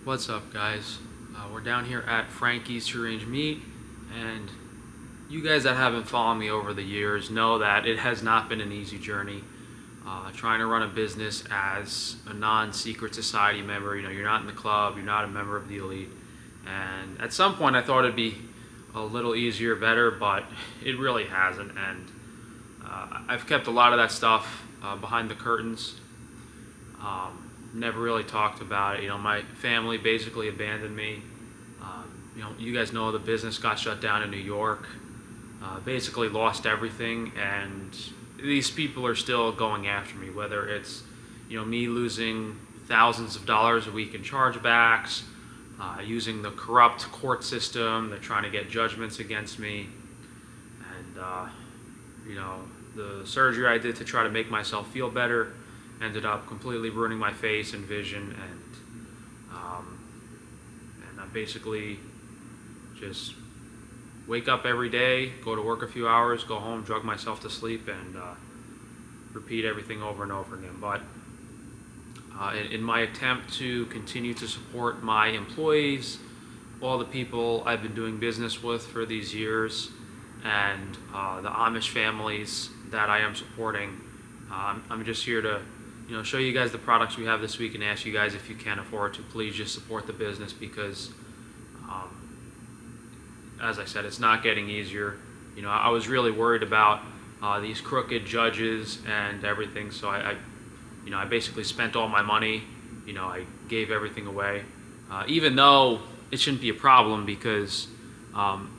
What's up, guys? We're down here at Frankie's Free Range Meat, and you guys that haven't followed me over the years know that it has not been an easy journey. Trying to run a business as a non-secret society member, you're not in the club, you're not a member of the elite, and at some point I thought it'd be a little easier, better, but it really hasn't, and I've kept a lot of that stuff behind the curtains. Never really talked about it. My family basically abandoned me. You guys know the business got shut down in New York. Basically lost everything, and these people are still going after me. Whether it's, me losing thousands of dollars a week in chargebacks, using the corrupt court system, they're trying to get judgments against me, and the surgery I did to try to make myself feel better ended up completely ruining my face and vision, and I basically just wake up every day, go to work a few hours, go home, drug myself to sleep, and repeat everything over and over again. But in my attempt to continue to support my employees, all the people I've been doing business with for these years, and the Amish families that I am supporting, I'm just here to show you guys the products we have this week and ask you guys, if you can't afford to, please just support the business, because as I said, it's not getting easier. I was really worried about these crooked judges and everything, so I basically spent all my money. I gave everything away, even though it shouldn't be a problem, because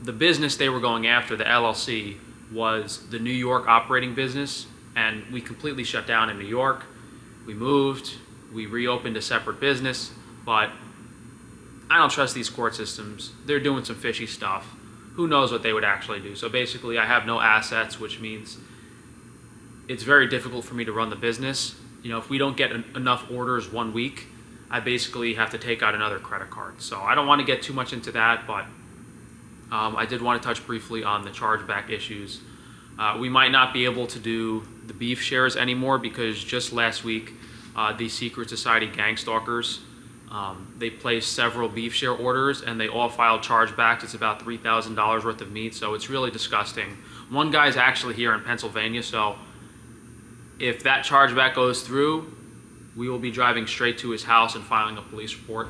the business they were going after, the LLC, was the New York operating business, and we completely shut down in New York. We moved, we reopened a separate business, but I don't trust these court systems. They're doing some fishy stuff. Who knows what they would actually do? So basically, I have no assets, which means it's very difficult for me to run the business. If we don't get enough orders one week, I basically have to take out another credit card. So I don't want to get too much into that, but I did want to touch briefly on the chargeback issues. We might not be able to do the beef shares anymore, because just last week, the secret society GANGSTALKers, they placed several beef share orders, and they all filed chargebacks. It's about $3,000 worth of meat, so it's really disgusting. One guy's actually here in Pennsylvania, so if that chargeback goes through, we will be driving straight to his house and filing a police report.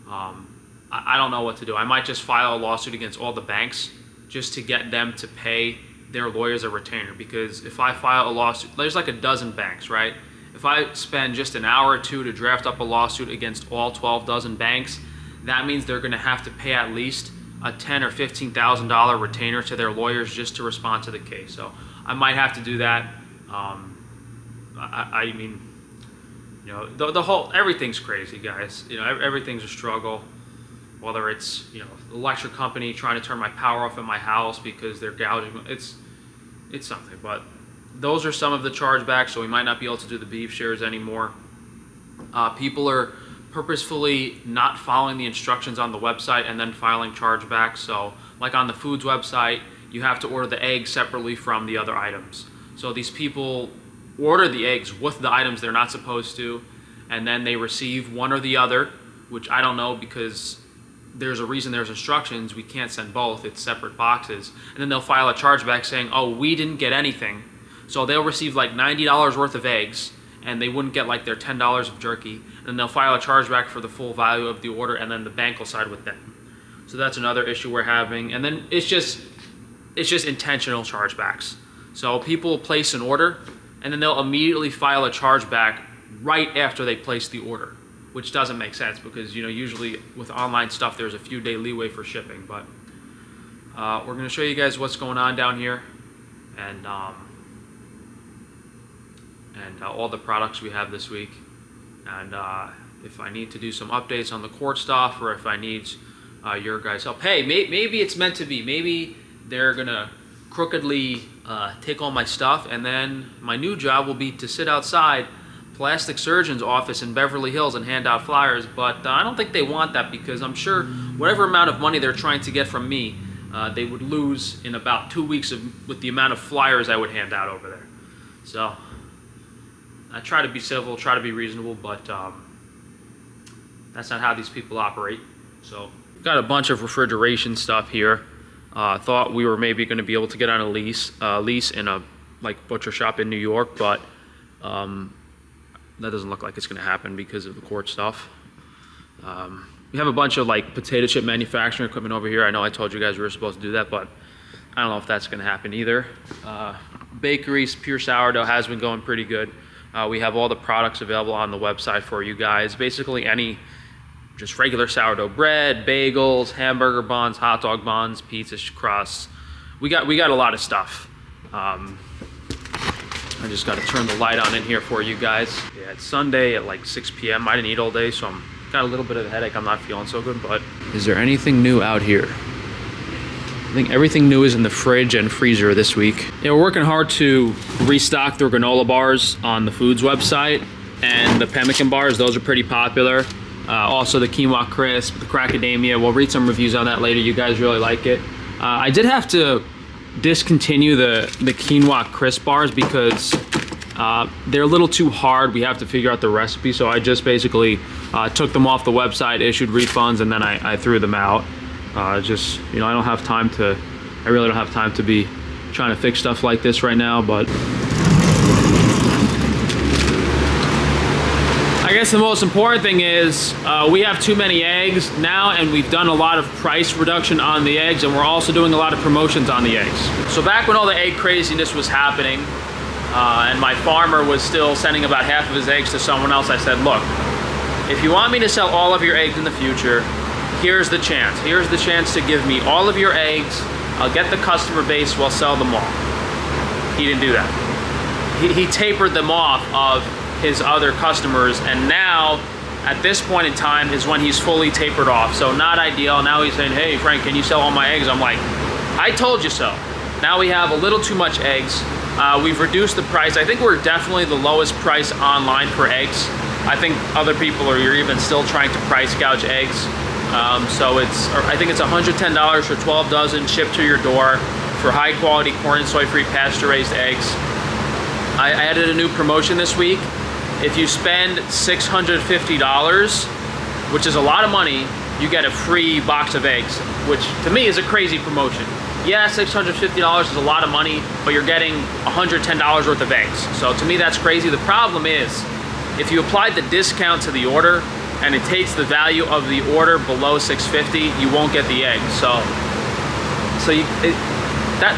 I don't know what to do. I might just file a lawsuit against all the banks just to get them to pay their lawyers a retainer, because if I file a lawsuit, there's like a dozen banks, right? If I spend just an hour or two to draft up a lawsuit against all 12 dozen banks, that means they're going to have to pay at least a $10,000 or $15,000 retainer to their lawyers just to respond to the case. So I might have to do that. I mean, the whole, everything's crazy, guys. Everything's a struggle. Whether it's, the electric company trying to turn my power off in my house because they're gouging, it's something. But those are some of the chargebacks, so we might not be able to do the beef shares anymore. People are purposefully not following the instructions on the website and then filing chargebacks. So like on the foods website, you have to order the eggs separately from the other items. So these people order the eggs with the items they're not supposed to, and then they receive one or the other, which I don't know, because there's a reason there's instructions. We can't send both. It's separate boxes. And then they'll file a chargeback saying, oh, we didn't get anything. So they'll receive like $90 worth of eggs, and they wouldn't get like their $10 of jerky. And then they'll file a chargeback for the full value of the order, and then the bank will side with them. So that's another issue we're having. And then it's just intentional chargebacks. So people place an order, and then they'll immediately file a chargeback right after they place the order, which doesn't make sense, because usually with online stuff there's a few day leeway for shipping. But we're going to show you guys what's going on down here, and all the products we have this week. And if I need to do some updates on the court stuff, or if I need your guys' help, hey, maybe it's meant to be. Maybe they're gonna crookedly take all my stuff, and then my new job will be to sit outside plastic surgeon's office in Beverly Hills and hand out flyers. But I don't think they want that, because I'm sure whatever amount of money they're trying to get from me, they would lose in about 2 weeks with the amount of flyers I would hand out over there. So I try to be civil, try to be reasonable, but That's not how these people operate. So got a bunch of refrigeration stuff here. Thought we were maybe going to be able to get on a lease in a butcher shop in New York, but that doesn't look like it's going to happen because of the court stuff. We have a bunch of potato chip manufacturing equipment over here. I know I told you guys we were supposed to do that, but I don't know if that's going to happen either. Bakeries, pure sourdough has been going pretty good. We have all the products available on the website for you guys. Basically any just regular sourdough bread, bagels, hamburger buns, hot dog buns, pizza crusts. We got a lot of stuff. I just got to turn the light on in here for you guys. Yeah, it's Sunday at 6 p.m. I didn't eat all day, so I'm got a little bit of a headache. I'm not feeling so good, but is there anything new out here? I think everything new is in the fridge and freezer this week. Yeah, we're working hard to restock the granola bars on the Foods website, and the pemmican bars, those are pretty popular. Also the quinoa crisp, the cracadamia. We'll read some reviews on that later. You guys really like it. I did have to discontinue the quinoa crisp bars because they're a little too hard. We have to figure out the recipe, so I just basically took them off the website, issued refunds, and then I threw them out. I don't have time to, I really don't have time to be trying to fix stuff like this right now, but I guess the most important thing is we have too many eggs now, and we've done a lot of price reduction on the eggs, and we're also doing a lot of promotions on the eggs. So back when all the egg craziness was happening, and my farmer was still sending about half of his eggs to someone else, I said, look, if you want me to sell all of your eggs in the future, here's the chance. Here's the chance to give me all of your eggs. I'll get the customer base, we'll sell them all. He didn't do that. He tapered them off of his other customers, and now, at this point in time, is when he's fully tapered off. So not ideal. Now he's saying, hey, Frank, can you sell all my eggs? I'm like, I told you so. Now we have a little too much eggs. We've reduced the price. I think we're definitely the lowest price online for eggs. I think other people are even still trying to price gouge eggs. So I think it's $110 for 12 dozen shipped to your door for high quality corn and soy free pasture raised eggs. I added a new promotion this week. If you spend $650, which is a lot of money, you get a free box of eggs, which to me is a crazy promotion. Yeah, $650 is a lot of money, but you're getting $110 worth of eggs. So to me, that's crazy. The problem is, if you applied the discount to the order and it takes the value of the order below $650, you won't get the eggs.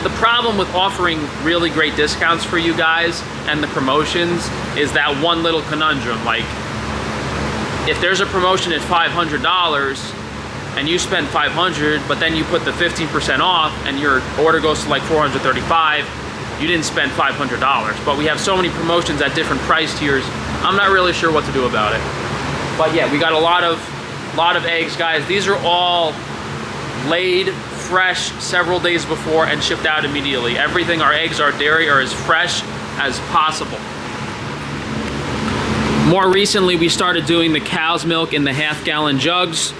The problem with offering really great discounts for you guys and the promotions is that one little conundrum. Like, if there's a promotion at $500 and you spend $500, but then you put the 15% off and your order goes to $435, you didn't spend $500. But we have so many promotions at different price tiers, I'm not really sure what to do about it. But yeah, we got a lot of eggs, guys. These are all laid fresh several days before and shipped out immediately. Everything, our eggs, our dairy, are as fresh as possible. More recently, we started doing the cow's milk in the half-gallon jugs.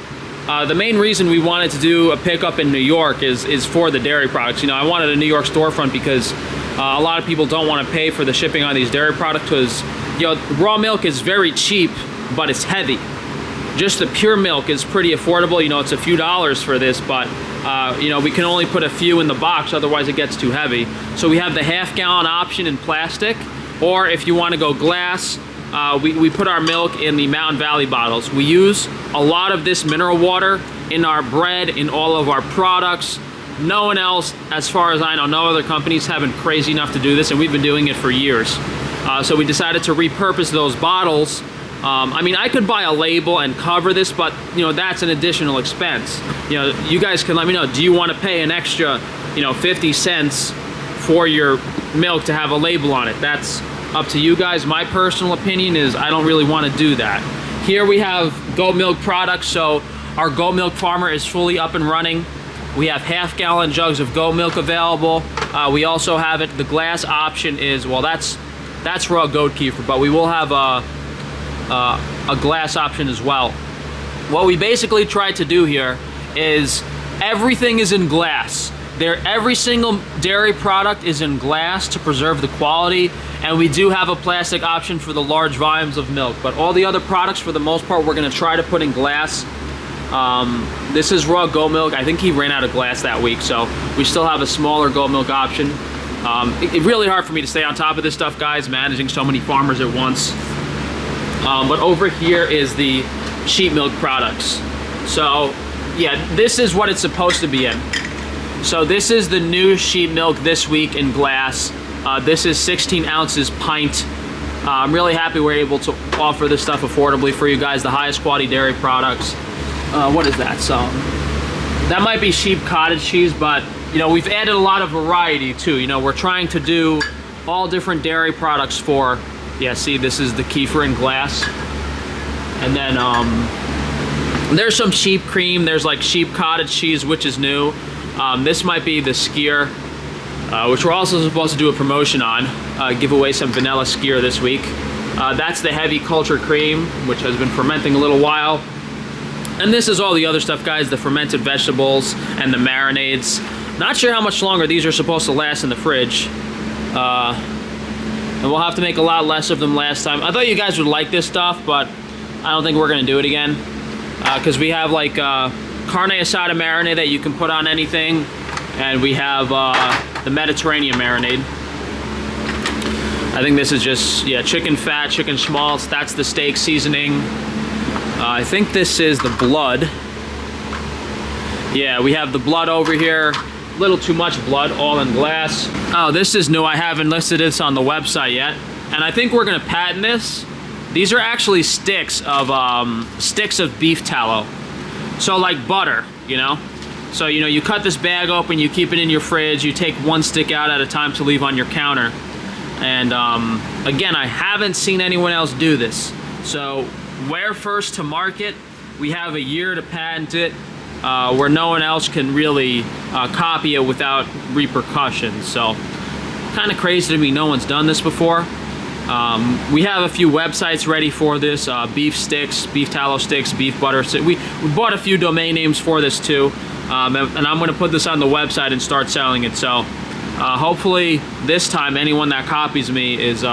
The main reason we wanted to do a pickup in New York is for the dairy products. You know, I wanted a New York storefront because a lot of people don't want to pay for the shipping on these dairy products because, you know, raw milk is very cheap, but it's heavy. Just the pure milk is pretty affordable. You know, it's a few dollars for this, but you know, we can only put a few in the box, otherwise it gets too heavy. So we have the half-gallon option in plastic, or if you want to go glass, we put our milk in the Mountain Valley bottles. We use a lot of this mineral water in our bread, in all of our products. No one else, as far as I know, no other companies have been crazy enough to do this, and we've been doing it for years. So we decided to repurpose those bottles. I mean, I could buy a label and cover this, but, you know, that's an additional expense. You know, you guys can let me know, do you want to pay an extra, you know, 50 cents for your milk to have a label on it? That's up to you guys. My personal opinion is I don't really want to do that. Here we have goat milk products, so our goat milk farmer is fully up and running. We have half-gallon jugs of goat milk available. We also have it, the glass option is, well, that's raw goat kefir, but we will have a glass option as well. What we basically tried to do here is everything is in glass. Every single dairy product is in glass to preserve the quality, and we do have a plastic option for the large volumes of milk. But all the other products, for the most part, we're gonna try to put in glass. This is raw goat milk. I think he ran out of glass that week, so we still have a smaller goat milk option. It's really hard for me to stay on top of this stuff, guys, managing so many farmers at once. But over here is the sheep milk products. So yeah, this is what it's supposed to be in. So this is the new sheep milk this week in glass. This is 16 ounces pint. I'm really happy we're able to offer this stuff affordably for you guys, the highest quality dairy products. What is that? So that might be sheep cottage cheese, but you know, we've added a lot of variety too. You know, we're trying to do all different dairy products for, yeah, see, this is the kefir in glass. And then there's some sheep cream. There's like sheep cottage cheese, which is new. This might be the skyr, which we're also supposed to do a promotion on, give away some vanilla skyr this week. That's the heavy cultured cream, which has been fermenting a little while. And this is all the other stuff, guys, the fermented vegetables and the marinades. Not sure how much longer these are supposed to last in the fridge. And we'll have to make a lot less of them last time. I thought you guys would like this stuff, but I don't think we're gonna do it again. Because we have like carne asada marinade that you can put on anything. And we have the Mediterranean marinade. I think this is just, yeah, chicken fat, chicken schmaltz. That's the steak seasoning. I think this is the blood. Yeah, we have the blood over here. A little too much blood, all in glass. Oh, this is new. I haven't listed this on the website yet. And I think we're gonna patent this. These are actually sticks of beef tallow. So like butter, you know? So, you know, you cut this bag open, you keep it in your fridge, you take one stick out at a time to leave on your counter. And again, I haven't seen anyone else do this. So we're first to market. We have a year to patent it, where no one else can really copy it without repercussions. So kind of crazy to me no one's done this before. We have a few websites ready for this, beef sticks, beef tallow sticks, beef butter sticks. We bought a few domain names for this too, and I'm going to put this on the website and start selling it. So hopefully this time anyone that copies me is,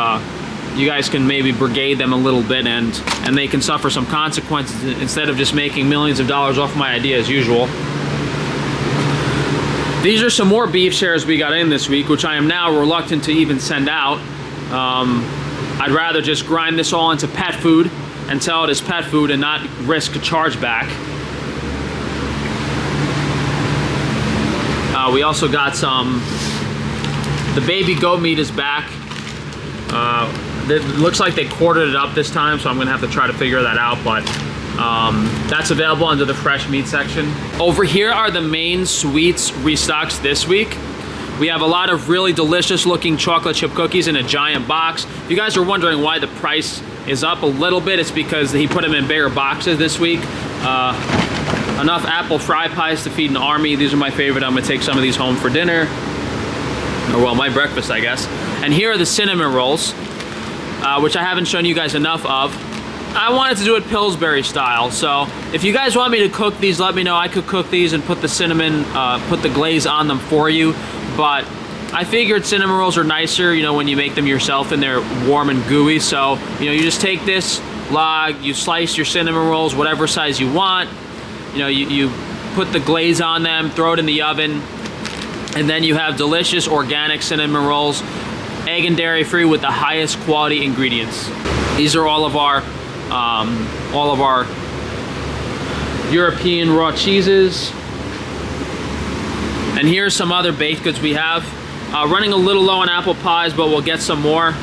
you guys can maybe brigade them a little bit and they can suffer some consequences instead of just making millions of dollars off my idea as usual. These are some more beef shares we got in this week, which I am now reluctant to even send out. I'd rather just grind this all into pet food and sell it as pet food and not risk a chargeback. We also got some, the baby goat meat is back. It looks like they quartered it up this time, so I'm gonna have to try to figure that out, but that's available under the fresh meat section. Over here are the main sweets restocks this week. We have a lot of really delicious looking chocolate chip cookies in a giant box. If you guys are wondering why the price is up a little bit, it's because he put them in bigger boxes this week. Enough apple fry pies to feed an army. These are my favorite. I'm gonna take some of these home for dinner. Or well, my breakfast, I guess. And here are the cinnamon rolls, which I haven't shown you guys enough of. I wanted to do it Pillsbury style, so if you guys want me to cook these, let me know. I could cook these and put the cinnamon, put the glaze on them for you, but I figured cinnamon rolls are nicer, you know, when you make them yourself and they're warm and gooey. So, you know, you just take this log, you slice your cinnamon rolls, whatever size you want. You know, you put the glaze on them, throw it in the oven, and then you have delicious organic cinnamon rolls, egg and dairy free with the highest quality ingredients. These are all of our European raw cheeses. And here's some other baked goods we have. Running a little low on apple pies, but we'll get some more.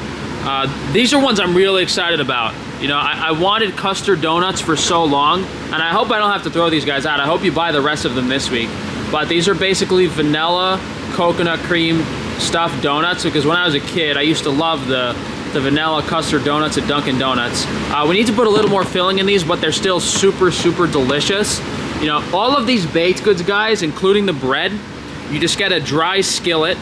These are ones I'm really excited about. You know, I wanted custard donuts for so long, and I hope I don't have to throw these guys out. I hope you buy the rest of them this week. But these are basically vanilla coconut cream stuffed donuts, because when I was a kid, I used to love the vanilla custard donuts at Dunkin' Donuts. We need to put a little more filling in these, but they're still super, super delicious. You know, all of these baked goods, guys, including the bread, you just get a dry skillet.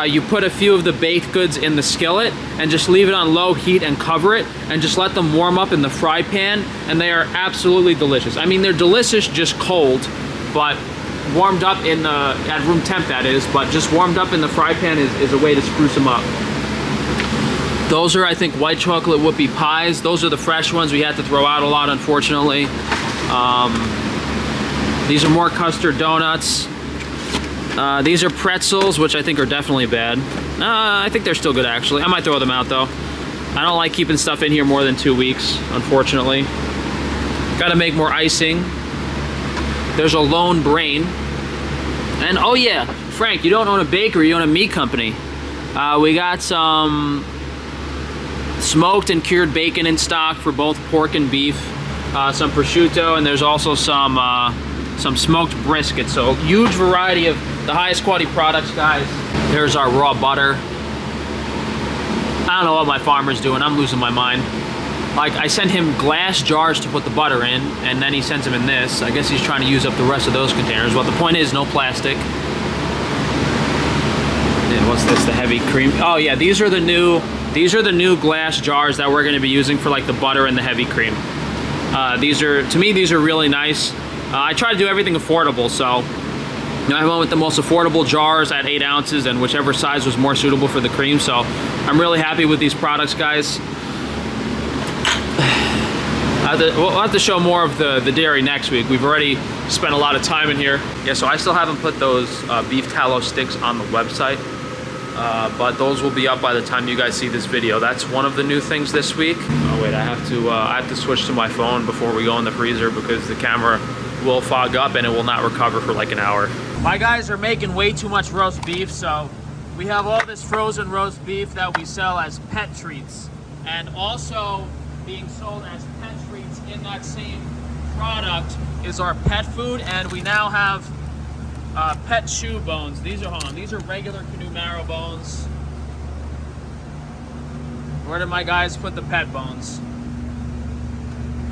You put a few of the baked goods in the skillet and just leave it on low heat and cover it and just let them warm up in the fry pan, and they are absolutely delicious. I mean, they're delicious just cold, but warmed up in at room temp, that is, but just warmed up in the fry pan is a way to spruce them up. Those are, I think, white chocolate whoopie pies. Those are the fresh ones. We had to throw out a lot, unfortunately. These are more custard donuts. These are pretzels, which I think are definitely bad. I think they're still good, actually. I might throw them out, though. I don't like keeping stuff in here more than 2 weeks, unfortunately. Gotta make more icing. There's a Lone Brain. And, oh yeah, Frank, you don't own a bakery, you own a meat company. We got some smoked and cured bacon in stock for both pork and beef. Some prosciutto, and there's also some smoked brisket. So huge variety of the highest quality products, guys. There's our raw butter. I don't know what my farmer's doing. I'm losing my mind. Like, I send him glass jars to put the butter in, and then he sends them in this. I guess he's trying to use up the rest of those containers. But the point is, no plastic. And what's this? The heavy cream. Oh yeah, these are the new glass jars that we're going to be using for like the butter and the heavy cream. To me, these are really nice. I try to do everything affordable, so I went with the most affordable jars at 8 ounces and whichever size was more suitable for the cream. So I'm really happy with these products, guys. We'll have to show more of the dairy next week. We've already spent a lot of time in here. Yeah, so I still haven't put those beef tallow sticks on the website, but those will be up by the time you guys see this video. That's one of the new things this week. Oh wait, I have to switch to my phone before we go in the freezer because the camera will fog up and it will not recover for like an hour. My guys are making way too much roast beef, so we have all this frozen roast beef that we sell as pet treats, and also being sold as pet treats in that same product is our pet food, and we now have pet shoe bones. These are regular canoe marrow bones. Where did my guys put the pet bones?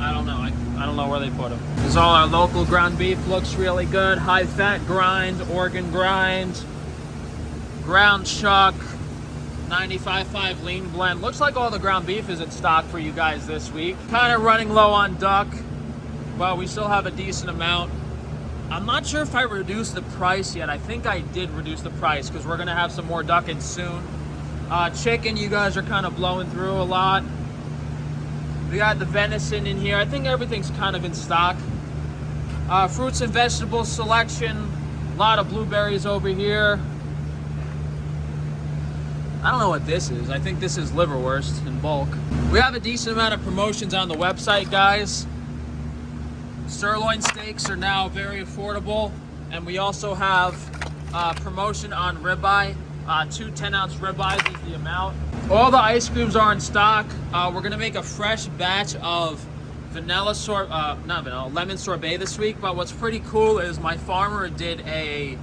I don't know. I don't know where they put them. This is all our local ground beef. Looks really good. High fat grind, organ grind, ground chuck, 95.5 lean blend. Looks like all the ground beef is in stock for you guys this week. Kind of running low on duck, but we still have a decent amount. I'm not sure if I reduced the price yet. I think I did reduce the price because we're gonna have some more duck in soon. Chicken, you guys are kind of blowing through a lot. We got the venison in here. I think everything's kind of in stock. Fruits and vegetables selection. A lot of blueberries over here. I don't know what this is. I think this is liverwurst in bulk. We have a decent amount of promotions on the website, guys. Sirloin steaks are now very affordable. And we also have promotion on ribeye. 2 10-ounce ribeyes is the amount. All the ice creams are in stock. We're gonna make a fresh batch of lemon sorbet this week. But what's pretty cool is my farmer did a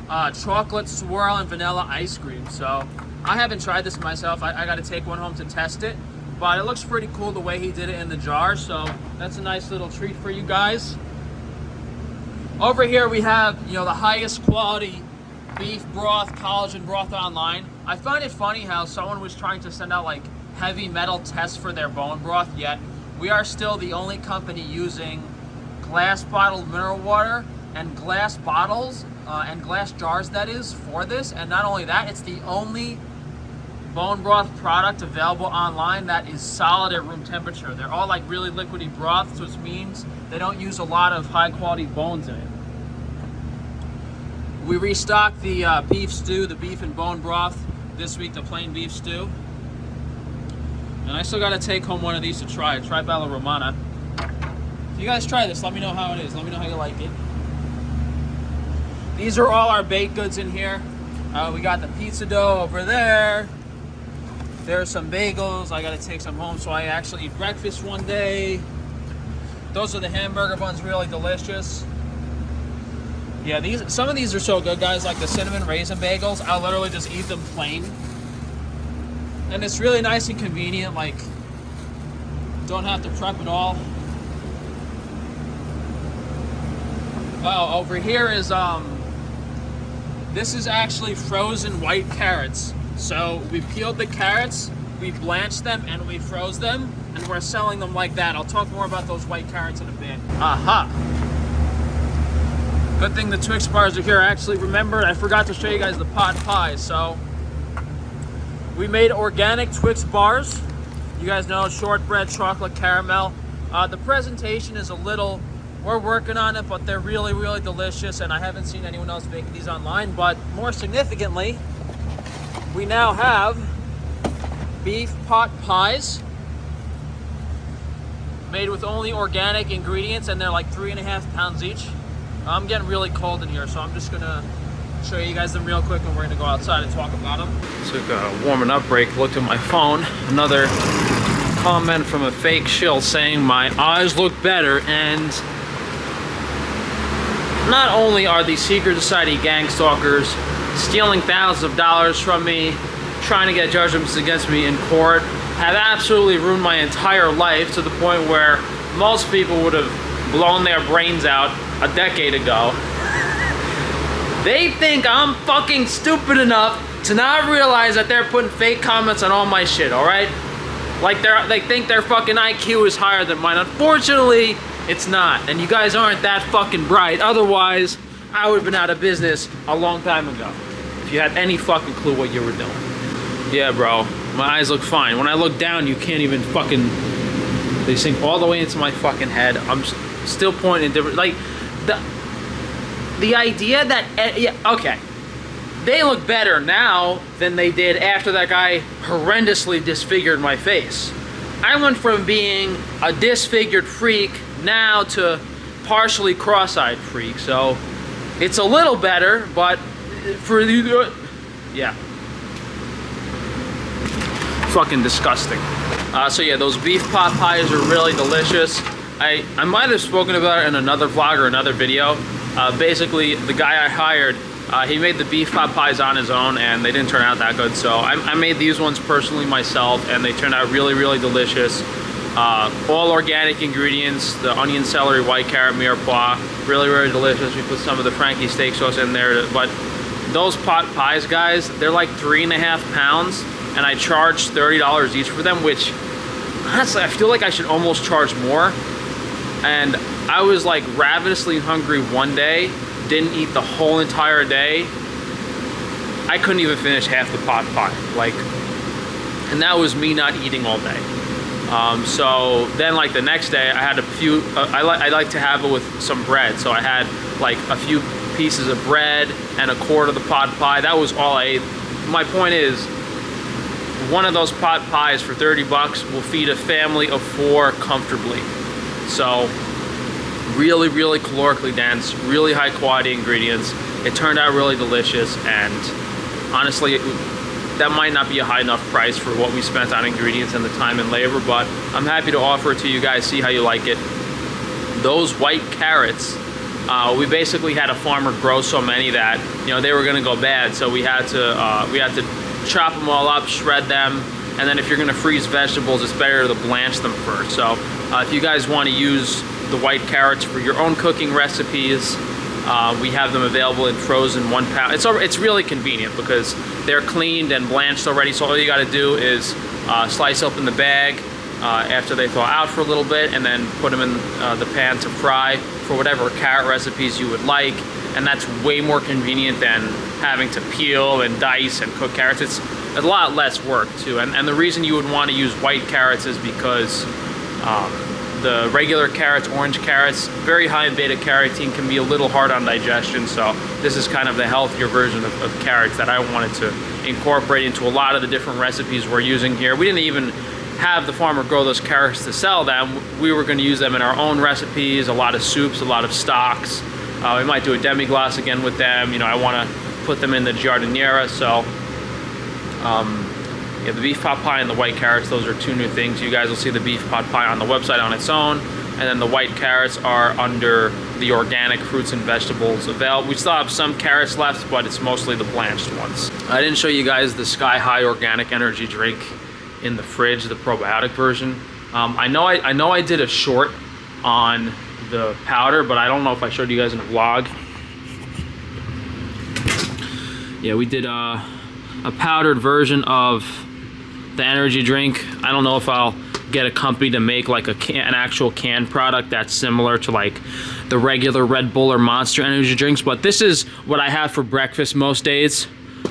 chocolate swirl and vanilla ice cream. So I haven't tried this myself. I got to take one home to test it. But it looks pretty cool the way he did it in the jar. So that's a nice little treat for you guys. Over here we have, the highest quality beef broth, collagen broth online. I find it funny how someone was trying to send out like heavy metal tests for their bone broth, yet we are still the only company using glass bottled mineral water and glass bottles and glass jars, that is, for this. And not only that, it's the only bone broth product available online that is solid at room temperature. They're all like really liquidy broths, which means they don't use a lot of high quality bones in it. We restocked the beef stew, the beef and bone broth this week, the plain beef stew. And I still got to take home one of these to try Bella Romana. If you guys try this, let me know how it is. Let me know how you like it. These are all our baked goods in here. We got the pizza dough over there. There's some bagels. I got to take some home so I actually eat breakfast one day. Those are the hamburger buns, really delicious. Yeah, some of these are so good, guys, like the cinnamon raisin bagels. I'll literally just eat them plain. And it's really nice and convenient, like, don't have to prep at all. Oh, over here is, this is actually frozen white carrots. So we peeled the carrots, we blanched them, and we froze them, and we're selling them like that. I'll talk more about those white carrots in a bit. Aha! Good thing the Twix bars are here. I actually remembered, I forgot to show you guys the pot pies. So we made organic Twix bars. You guys know, shortbread, chocolate, caramel. The presentation is a little, we're working on it, but they're really, really delicious, and I haven't seen anyone else making these online. But more significantly, we now have beef pot pies made with only organic ingredients, and they're like 3.5 pounds each. I'm getting really cold in here, so I'm just gonna show you guys them real quick, and we're gonna go outside and talk about them. Took a warming up break, looked at my phone. Another comment from a fake shill saying my eyes look better, and not only are these secret society gang stalkers stealing thousands of dollars from me, trying to get judgments against me in court, have absolutely ruined my entire life to the point where most people would have blown their brains out a decade ago. They think I'm fucking stupid enough to not realize that they're putting fake comments on all my shit, alright? Like they think their fucking IQ is higher than mine. Unfortunately, it's not. And you guys aren't that fucking bright. Otherwise, I would have been out of business a long time ago. If you had any fucking clue what you were doing. Yeah, bro. My eyes look fine. When I look down, you can't even fucking... They sink all the way into my fucking head. I'm still pointing different... Like, the idea that... Yeah, okay. They look better now than they did after that guy horrendously disfigured my face. I went from being a disfigured freak now to partially cross-eyed freak, so it's a little better, but for the... Yeah. Fucking disgusting. So yeah, those beef pot pies are really delicious. I might have spoken about it in another vlog or another video. Basically, the guy I hired, he made the beef pot pies on his own, and they didn't turn out that good. So I made these ones personally myself, and they turned out really, really delicious. All organic ingredients, the onion, celery, white carrot, mirepoix, really, really delicious. We put some of the Frankie steak sauce in there, but those pot pies, guys, they're like 3.5 pounds, and I charged $30 each for them, which honestly, I feel like I should almost charge more. And I was like ravenously hungry one day, didn't eat the whole entire day. I couldn't even finish half the pot pie, like, and that was me not eating all day. So then, like, the next day, I had a few, I like to have it with some bread, so I had like a few pieces of bread and a quart of the pot pie. That was all I ate. My point is, one of those pot pies for 30 bucks will feed a family of 4 comfortably. So really, really calorically dense, really high quality ingredients. It turned out really delicious, and honestly, that might not be a high enough price for what we spent on ingredients and the time and labor, but I'm happy to offer it to you guys, see how you like it. Those white carrots, we basically had a farmer grow so many that, you know, they were gonna go bad, so we had to chop them all up, shred them, and then if you're gonna freeze vegetables, it's better to blanch them first. So if you guys wanna use the white carrots for your own cooking recipes, we have them available in frozen 1 pound. It's really convenient because they're cleaned and blanched already, so all you gotta do is slice open the bag after they thaw out for a little bit, and then put them in the pan to fry for whatever carrot recipes you would like. And that's way more convenient than having to peel and dice and cook carrots. It's a lot less work too. And the reason you would want to use white carrots is because the regular carrots, orange carrots, very high in beta carotene, can be a little hard on digestion. So this is kind of the healthier version of carrots that I wanted to incorporate into a lot of the different recipes we're using here. We didn't even have the farmer grow those carrots to sell them. We were going to use them in our own recipes, a lot of soups, a lot of stocks. We might do a demi-glace again with them. You know, I want to put them in the giardiniera. So yeah, the beef pot pie and the white carrots, those are 2 new things. You guys will see the beef pot pie on the website on its own, and then the white carrots are under the organic fruits and vegetables available. We still have some carrots left, but it's mostly the blanched ones. I didn't show you guys the Sky High organic energy drink in the fridge, the probiotic version. I know I did a short on the powder, but I don't know if I showed you guys in a vlog. Yeah, we did a powdered version of the energy drink. I don't know if I'll get a company to make like an actual canned product that's similar to like the regular Red Bull or Monster energy drinks. But this is what I have for breakfast most days.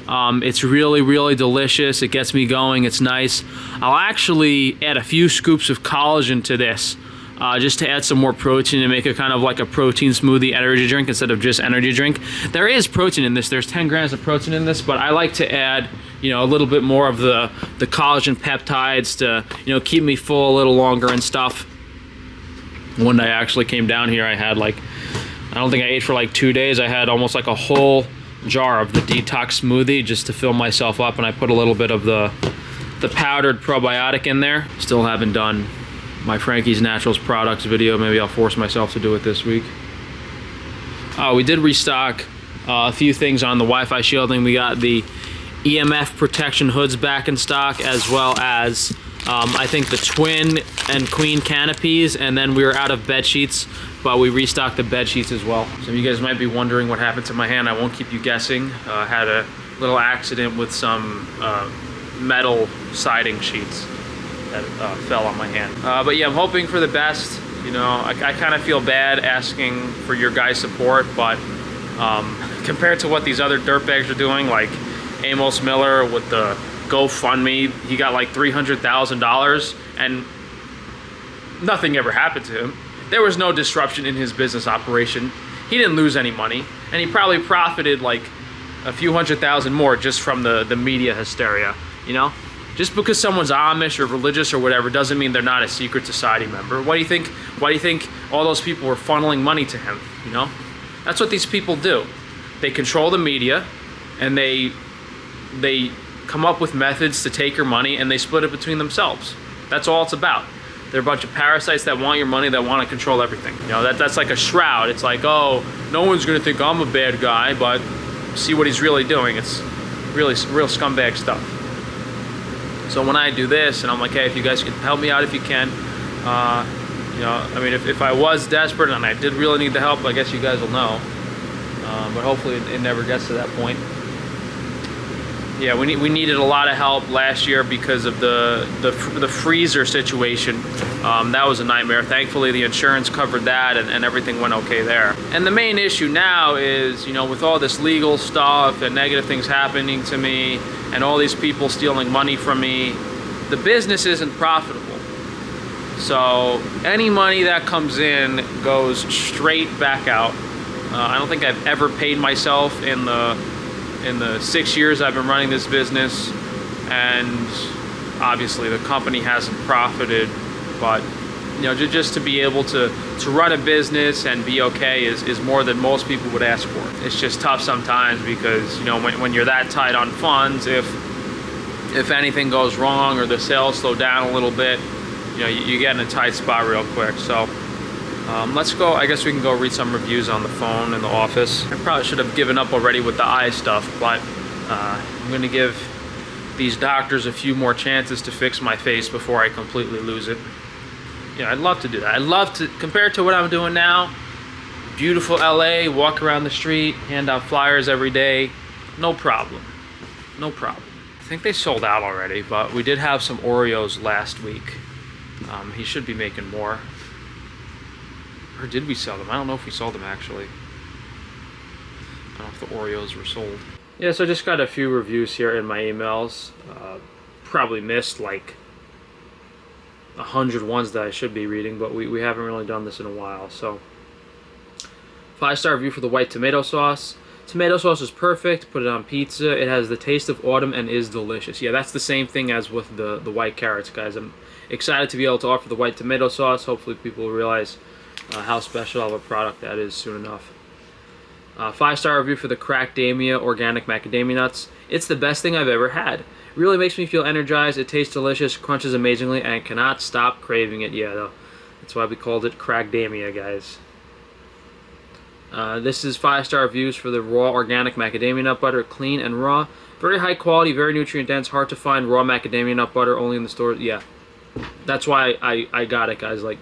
It's really, really delicious. It gets me going. It's nice. I'll actually add a few scoops of collagen to this, just to add some more protein and make it kind of like a protein smoothie energy drink instead of just energy drink. There is protein in this. There's 10 grams of protein in this, but I like to add, you know, a little bit more of the collagen peptides to, you know, keep me full a little longer and stuff. One day I actually came down here, I had like, I don't think I ate for like 2 days. I had almost like a whole jar of the detox smoothie just to fill myself up, and I put a little bit of the powdered probiotic in there. Still haven't done my Frankie's Naturals products video. Maybe I'll force myself to do it this week. We did restock a few things on the Wi-Fi shielding. We got the EMF protection hoods back in stock, as well as I think the twin and queen canopies, and then we were out of bed sheets, but we restocked the bed sheets as well. So you guys might be wondering what happened to my hand. I won't keep you guessing. Had a little accident with some metal siding sheets that fell on my hand. But yeah, I'm hoping for the best. You know, I kind of feel bad asking for your guys' support, but compared to what these other dirtbags are doing, like Amos Miller with the GoFundMe, he got like $300,000 and nothing ever happened to him. There was no disruption in his business operation. He didn't lose any money, and he probably profited like a few $100,000 more just from the media hysteria, you know? Just because someone's Amish or religious or whatever doesn't mean they're not a secret society member. Why do you think all those people were funneling money to him, you know? That's what these people do. They control the media, and they come up with methods to take your money, and they split it between themselves. That's all it's about. They're a bunch of parasites that want your money, that want to control everything. You know, that's like a shroud. It's like, oh, no one's gonna think I'm a bad guy, but see what he's really doing. It's really real scumbag stuff. So when I do this, and I'm like, hey, if you guys can help me out if you can, you know, I mean, if I was desperate and I did really need the help, I guess you guys will know. But hopefully it never gets to that point. Yeah, we needed a lot of help last year because of the freezer situation. That was a nightmare. Thankfully, the insurance covered that, and everything went okay there. And the main issue now is, you know, with all this legal stuff and negative things happening to me, and all these people stealing money from me, the business isn't profitable. So any money that comes in goes straight back out. I don't think I've ever paid myself in the 6 years I've been running this business, and obviously the company hasn't profited, but you know, just to be able to run a business and be okay is more than most people would ask for. It's just tough sometimes because, you know, when you're that tight on funds, if anything goes wrong or the sales slow down a little bit, you know, you get in a tight spot real quick. So let's go. I guess we can go read some reviews on the phone in the office. I probably should have given up already with the eye stuff, but I'm gonna give these doctors a few more chances to fix my face before I completely lose it. Yeah, I'd love to do that. I'd love to, compared to what I'm doing now, beautiful LA, walk around the street, hand out flyers every day, no problem, no problem. I think they sold out already, but we did have some Oreos last week. He should be making more. Or did we sell them? I don't know if we sold them actually. I don't know if the Oreos were sold. Yeah, so I just got a few reviews here in my emails. Probably missed like 100 ones that I should be reading, but we haven't really done this in a while. So 5-star review for the white tomato sauce. Tomato sauce is perfect. Put it on pizza. It has the taste of autumn and is delicious. Yeah, that's the same thing as with the white carrots, guys. I'm excited to be able to offer the white tomato sauce. Hopefully people will realize how special of a product that is soon enough. 5-star review for the Crackdamia organic macadamia nuts. It's the best thing I've ever had. Really makes me feel energized. It tastes delicious, crunches amazingly, and cannot stop craving it. Yeah, though. That's why we called it Crackdamia, guys. This is 5-star reviews for the raw organic macadamia nut butter. Clean and raw. Very high quality, very nutrient dense. Hard to find raw macadamia nut butter, only in the stores. Yeah, that's why I got it, guys. Like,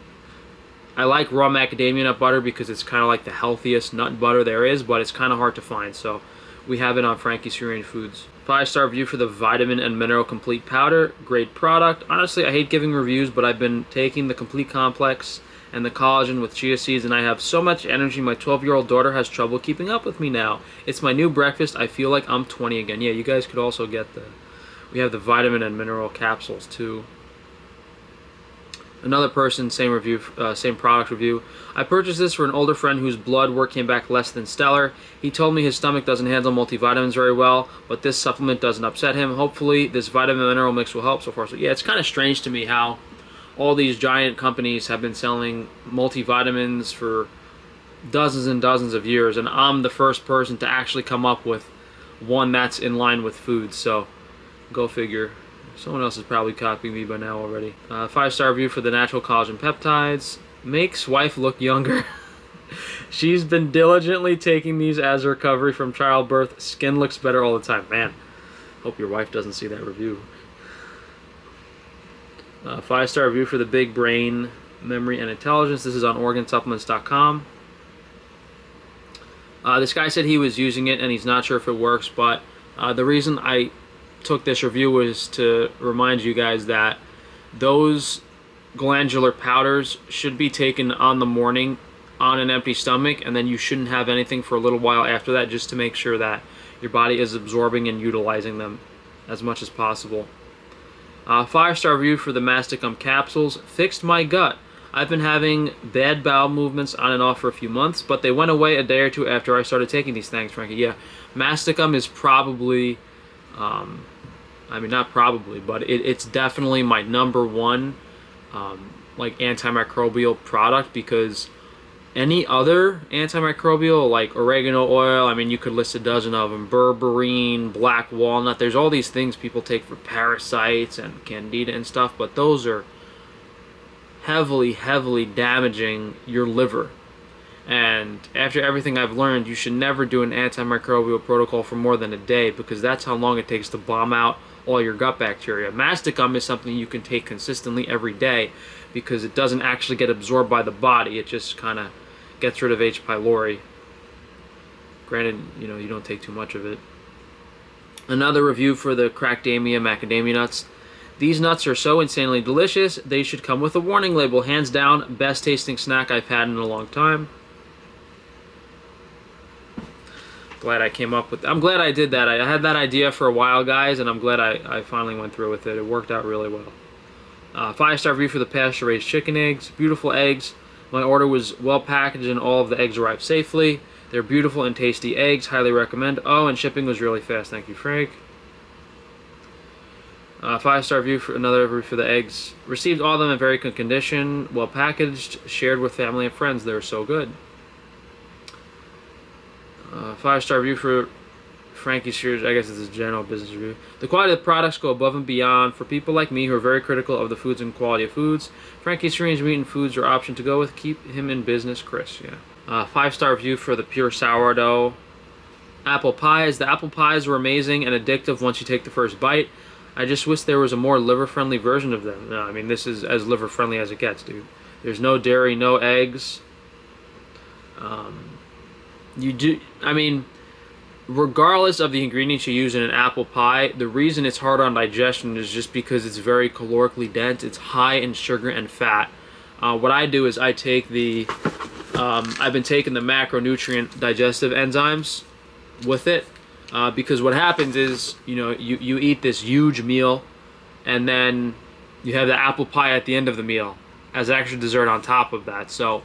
I like raw macadamia nut butter because it's kind of like the healthiest nut butter there is, but it's kind of hard to find. So we have it on Frankie's Free Range Foods. 5-star review for the Vitamin and Mineral Complete Powder. Great product. Honestly, I hate giving reviews, but I've been taking the Complete Complex and the collagen with chia seeds, and I have so much energy. My 12-year-old daughter has trouble keeping up with me now. It's my new breakfast. I feel like I'm 20 again. Yeah, you guys could also get we have the vitamin and mineral capsules too. Another person, same review, same product review. I purchased this for an older friend whose blood work came back less than stellar. He told me his stomach doesn't handle multivitamins very well, but this supplement doesn't upset him. Hopefully, this vitamin mineral mix will help so far. So yeah, it's kind of strange to me how all these giant companies have been selling multivitamins for dozens and dozens of years, and I'm the first person to actually come up with one that's in line with food. So go figure. Someone else is probably copying me by now already. 5-star review for the natural collagen peptides. Makes wife look younger. She's been diligently taking these as a recovery from childbirth. Skin looks better all the time. Man, hope your wife doesn't see that review. 5-star review for the Big Brain Memory and Intelligence. This is on organsupplements.com. This guy said he was using it and he's not sure if it works, but the reason I took this review was to remind you guys that those glandular powders should be taken on the morning on an empty stomach, and then you shouldn't have anything for a little while after that, just to make sure that your body is absorbing and utilizing them as much as possible. 5-star review for the Masticum capsules. Fixed my gut. I've been having bad bowel movements on and off for a few months, but they went away a day or two after I started taking these. Thanks, Frankie. Yeah, Masticum is probably I mean, not probably, but it's definitely my number one like antimicrobial product, because any other antimicrobial like oregano oil, I mean, you could list a dozen of them, berberine, black walnut, there's all these things people take for parasites and candida and stuff, but those are heavily damaging your liver. And after everything I've learned, you should never do an antimicrobial protocol for more than a day, because that's how long it takes to bomb out all your gut bacteria. Masticum is something you can take consistently every day, because it doesn't actually get absorbed by the body. It just kind of gets rid of H. pylori. Granted, you know, you don't take too much of it. Another review for the Crackdamia macadamia nuts. These nuts are so insanely delicious, they should come with a warning label. Hands down, best tasting snack I've had in a long time. Glad I came up with. I'm glad I did that. I had that idea for a while, guys, and I'm glad I finally went through with it. It worked out really well. 5-star review for the pasture-raised chicken eggs. Beautiful eggs. My order was well packaged and all of the eggs arrived safely. They're beautiful and tasty eggs. Highly recommend. Oh, and shipping was really fast. Thank you, Frank. 5-star review for another review for the eggs. Received all of them in very good condition. Well packaged. Shared with family and friends. They're so good. 5-star review for Frankie's Shielding. I guess it's a general business review. The quality of the products go above and beyond for people like me who are very critical of the foods and quality of foods. Frankie's Shielding meat and foods are option to go with. Keep him in business, Chris. Yeah. 5-star review for the pure sourdough apple pies. The apple pies were amazing and addictive once you take the first bite. I just wish there was a more liver-friendly version of them. No, I mean, this is as liver-friendly as it gets, dude. There's no dairy, no eggs. I mean, regardless of the ingredients you use in an apple pie, the reason it's hard on digestion is just because it's very calorically dense. It's high in sugar and fat. What I do is I take the, I've been taking the macronutrient digestive enzymes with it, because what happens is, you know, you eat this huge meal, and then you have the apple pie at the end of the meal as extra dessert on top of that. So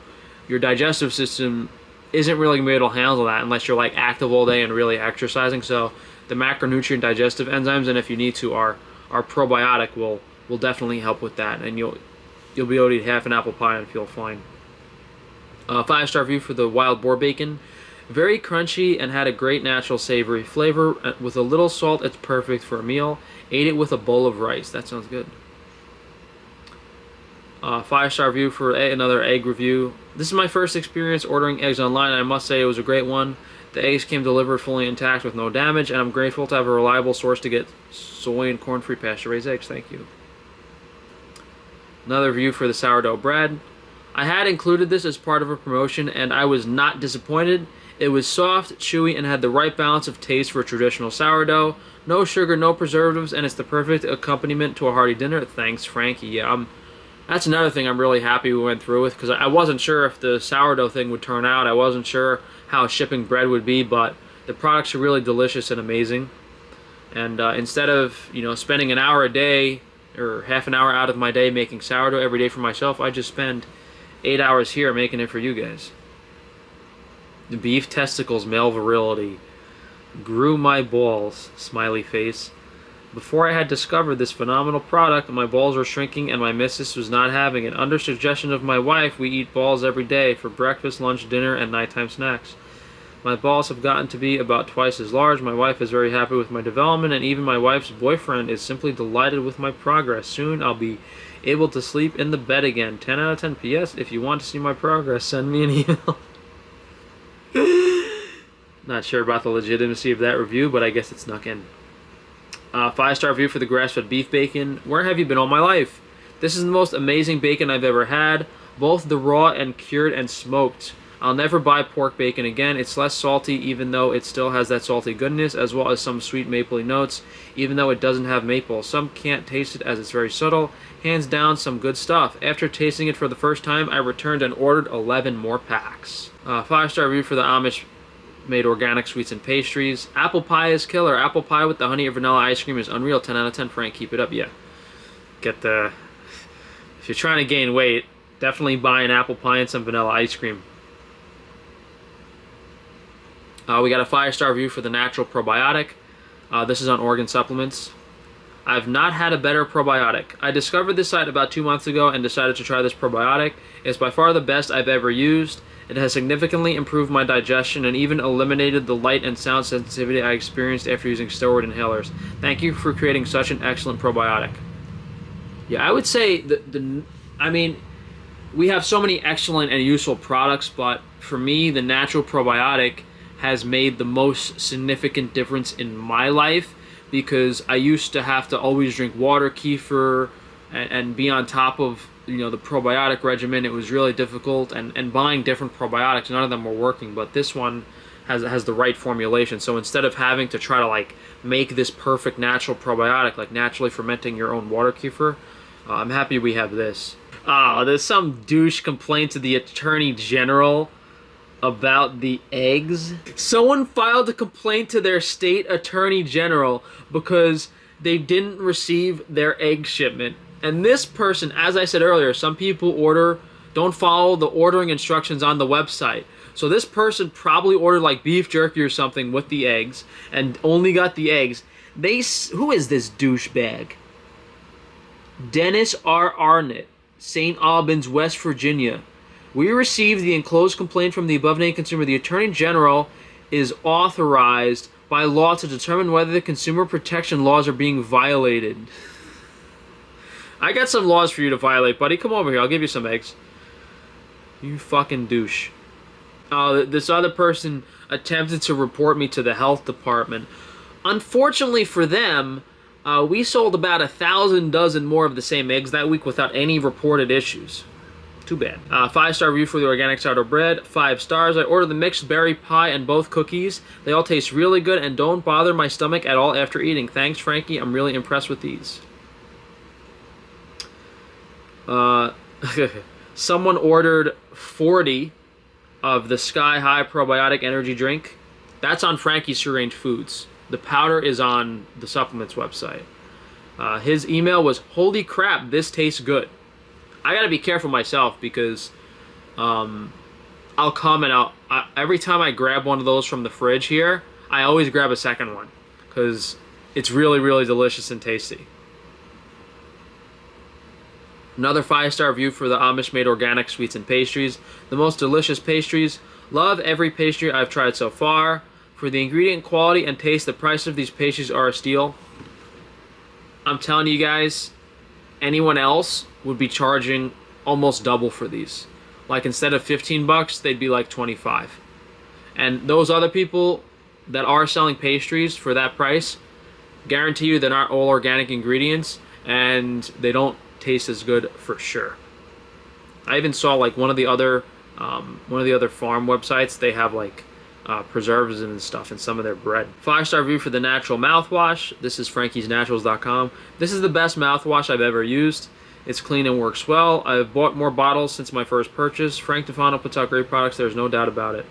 your digestive system isn't really going to be able to handle that unless you're like active all day and really exercising. So the macronutrient digestive enzymes, and if you need to, our probiotic will definitely help with that, and you'll be able to eat half an apple pie and feel fine. 5-star review for the wild boar bacon. Very crunchy and had a great natural savory flavor. With a little salt, it's perfect for a meal. Ate it with a bowl of rice. That sounds good. 5-star review for another egg review. This is my first experience ordering eggs online, and I must say it was a great one. The eggs came delivered fully intact with no damage, and I'm grateful to have a reliable source to get soy and corn-free pasture-raised eggs. Thank you. Another review for the sourdough bread. I had included this as part of a promotion, and I was not disappointed. It was soft, chewy, and had the right balance of taste for a traditional sourdough. No sugar, no preservatives, and it's the perfect accompaniment to a hearty dinner. Thanks, Frankie. Yeah, that's another thing I'm really happy we went through with, because I wasn't sure if the sourdough thing would turn out. I wasn't sure how shipping bread would be, but the products are really delicious and amazing. And instead of, spending an hour a day or half an hour out of my day making sourdough every day for myself, I just spend 8 hours here making it for you guys. The beef testicles male virility grew my balls, smiley face. Before I had discovered this phenomenal product, my balls were shrinking and my missus was not having it. Under suggestion of my wife, we eat balls every day for breakfast, lunch, dinner, and nighttime snacks. My balls have gotten to be about twice as large. My wife is very happy with my development, and even my wife's boyfriend is simply delighted with my progress. Soon I'll be able to sleep in the bed again. 10 out of 10. P.S. If you want to see my progress, send me an email. Not sure about the legitimacy of that review, but I guess it snuck in. 5-star review for the grass-fed beef bacon. Where have you been all my life? This is the most amazing bacon I've ever had, both the raw and cured and smoked. I'll never buy pork bacon again. It's less salty, even though it still has that salty goodness, as well as some sweet mapley notes, even though it doesn't have maple. Some can't taste it as it's very subtle. Hands down, some good stuff. After tasting it for the first time, I returned and ordered 11 more packs. 5-star review for the Amish made organic sweets and pastries. Apple pie is killer. Apple pie with the honey or vanilla ice cream is unreal. 10 out of 10. Frank, keep it up. Yeah. Get the... If you're trying to gain weight, definitely buy an apple pie and some vanilla ice cream. We got a 5-star review for the natural probiotic. This is on Organ Supplements. I've not had a better probiotic. I discovered this site about 2 months ago and decided to try this probiotic. It's by far the best I've ever used. It has significantly improved my digestion and even eliminated the light and sound sensitivity I experienced after using steroid inhalers. Thank you for creating such an excellent probiotic. Yeah, I would say I mean, we have so many excellent and useful products, but for me, the natural probiotic has made the most significant difference in my life, because I used to have to always drink water, kefir, and be on top of the probiotic regimen. It was really difficult, and buying different probiotics, none of them were working, but this one has the right formulation. So instead of having to try to make this perfect natural probiotic, like naturally fermenting your own water kefir, I'm happy we have this. There's some douche complaint to the Attorney General about the eggs. Someone filed a complaint to their state Attorney General because they didn't receive their egg shipment. And this person, as I said earlier, some people don't follow the ordering instructions on the website. So this person probably ordered beef jerky or something with the eggs and only got the eggs. Who is this douchebag? Dennis R. Arnett, St. Albans, West Virginia. We received the enclosed complaint from the above-named consumer. The Attorney General is authorized by law to determine whether the consumer protection laws are being violated. I got some laws for you to violate, buddy. Come over here. I'll give you some eggs. You fucking douche. This other person attempted to report me to the health department. Unfortunately for them, we sold about 1,000 dozen more of the same eggs that week without any reported issues. Too bad. 5-star review for the organic sourdough bread. 5 stars. I ordered the mixed berry pie and both cookies. They all taste really good and don't bother my stomach at all after eating. Thanks, Frankie. I'm really impressed with these. Someone ordered 40 of the Sky High probiotic energy drink. That's on Frankie's Strange Foods. The powder is on the supplements website. His email was, "Holy crap, this tastes good." I gotta be careful myself because I'll come and every time I grab one of those from the fridge here, I always grab a second one because it's really, really delicious and tasty. Another 5-star review for the Amish made organic sweets and pastries. The most delicious pastries. Love every pastry I've tried so far. For the ingredient quality and taste, the price of these pastries are a steal. I'm telling you guys, anyone else would be charging almost double for these. Instead of 15 bucks, they'd be like 25. And those other people that are selling pastries for that price, guarantee you they're not all organic ingredients, and they don't taste as good for sure. I even saw like one of the other farm websites. They have like preservatives and stuff in some of their bread. 5-star review for the natural mouthwash. This is frankiesnaturals.com. This is the best mouthwash I've ever used. It's clean and works well. I've bought more bottles since my first purchase. Frank Tufano puts out great products. There's no doubt about it.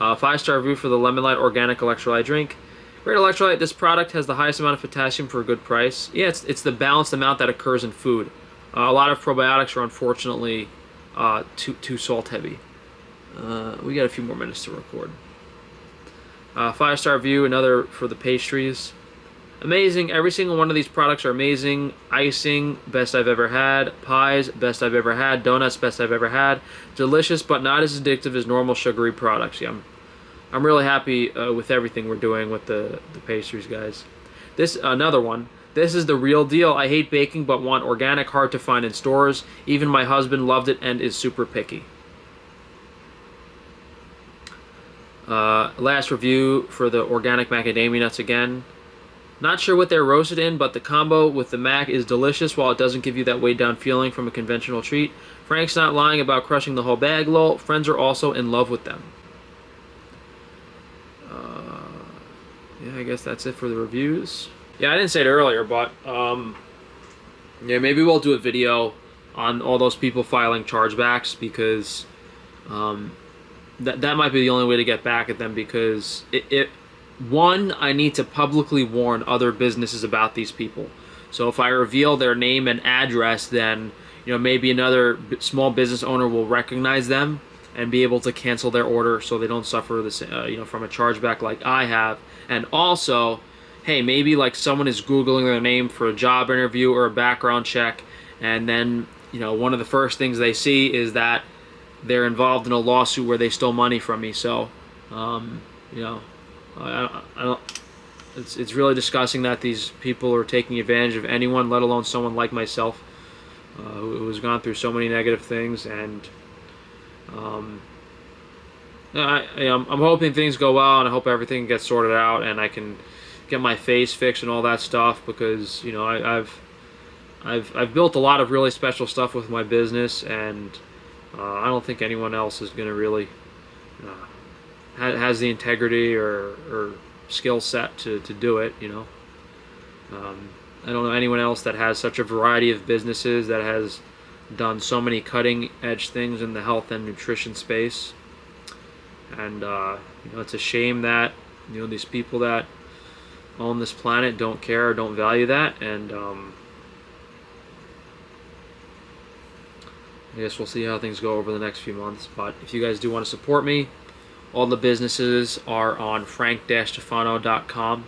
5-star review for the Lemon Light Organic Electrolyte Drink. Great electrolyte. This product has the highest amount of potassium for a good price. Yeah, it's the balanced amount that occurs in food. A lot of probiotics are unfortunately too salt heavy. We got a few more minutes to record. 5-star review, another for the pastries. Amazing. Every single one of these products are amazing. Icing, best I've ever had. Pies, best I've ever had. Donuts, best I've ever had. Delicious, but not as addictive as normal sugary products. Yeah, I'm really happy with everything we're doing with the pastries, guys. This another one. This is the real deal. I hate baking, but want organic, hard to find in stores. Even my husband loved it and is super picky. Last review for the organic macadamia nuts again. Not sure what they're roasted in, but the combo with the mac is delicious while it doesn't give you that weighed down feeling from a conventional treat. Frank's not lying about crushing the whole bag, lol. Friends are also in love with them. Yeah, I guess that's it for the reviews. Yeah, I didn't say it earlier, but yeah, maybe we'll do a video on all those people filing chargebacks, because that might be the only way to get back at them, because one, I need to publicly warn other businesses about these people. So if I reveal their name and address, then maybe another small business owner will recognize them and be able to cancel their order, so they don't suffer this from a chargeback like I have. And also, hey, maybe like someone is Googling their name for a job interview or a background check, and then one of the first things they see is that they're involved in a lawsuit where they stole money from me. So I don't. It's really disgusting that these people are taking advantage of anyone, let alone someone like myself, who's gone through so many negative things. And I'm hoping things go well, and I hope everything gets sorted out, and I can get my face fixed and all that stuff, because I've built a lot of really special stuff with my business, and I don't think anyone else is going to really has the integrity or skill set to do it. I don't know anyone else that has such a variety of businesses, that has done so many cutting edge things in the health and nutrition space. And it's a shame that these people that own this planet don't care or don't value that. And I guess we'll see how things go over the next few months. But if you guys do want to support me, all the businesses are on frank-tufano.com.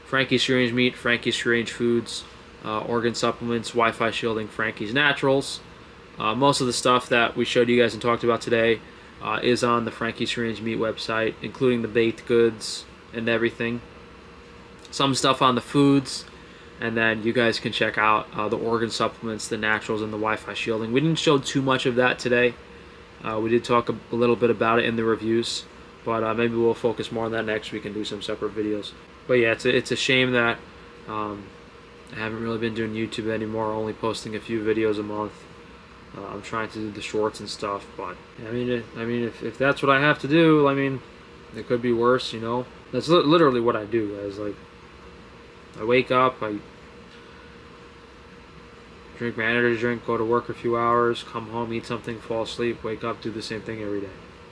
Frankie's Free Range Meat, Frankie's Free Range Foods, Organ Supplements, Wi-Fi Shielding, Frankie's Naturals. Most of the stuff that we showed you guys and talked about today is on the Frankie's Free Range Meat website, including the baked goods and everything. Some stuff on the foods, and then you guys can check out the organ supplements, the naturals, and the Wi-Fi Shielding. We didn't show too much of that today. We did talk a little bit about it in the reviews, but maybe we'll focus more on that next week and do some separate videos. But yeah, it's a shame that I haven't really been doing YouTube anymore, only posting a few videos a month. I'm trying to do the shorts and stuff, but I mean, if that's what I have to do, I mean, it could be worse, That's literally what I do, guys. Like, I wake up, I drink my energy drink, go to work a few hours, come home, eat something, fall asleep, wake up, do the same thing every day.